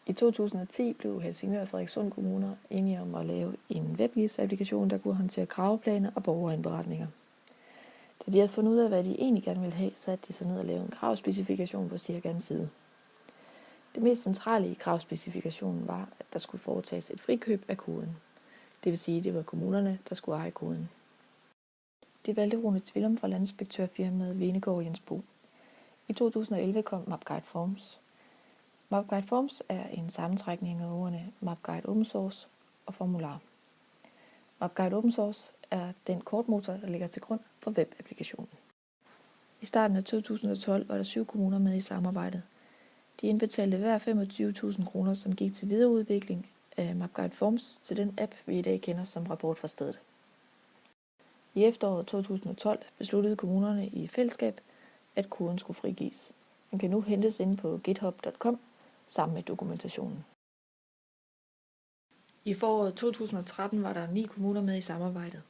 I 2010 blev Helsingør og Frederikssund kommuner enige om at lave en weblease-applikation, der kunne håndtere kravplaner og borgerindberetninger. Da de havde fundet ud af, hvad de egentlig gerne ville have, satte de sig ned og lavede en kravspecifikation på cirka en side. Det mest centrale i kravspecifikationen var, at der skulle foretages et frikøb af koden. Det vil sige, at det var kommunerne, der skulle eje koden. Det valgte Rune Tvillum fra landinspektørfirmaet Venegård Jensbo. I 2011 kom MapGuide Forms. MapGuide Forms er en sammentrækning af ordene MapGuide Open Source og Formular. MapGuide Open Source er den kortmotor, der ligger til grund for webapplikationen. I starten af 2012 var der 7 kommuner med i samarbejdet. De indbetalte hver 25.000 kroner, som gik til videreudvikling af MapGuide Forms til den app, vi i dag kender som Rapport fra stedet. I efteråret 2012 besluttede kommunerne i fællesskab, at koden skulle frigives. Den kan nu hentes inde på github.com sammen med dokumentationen. I foråret 2013 var der 9 kommuner med i samarbejdet.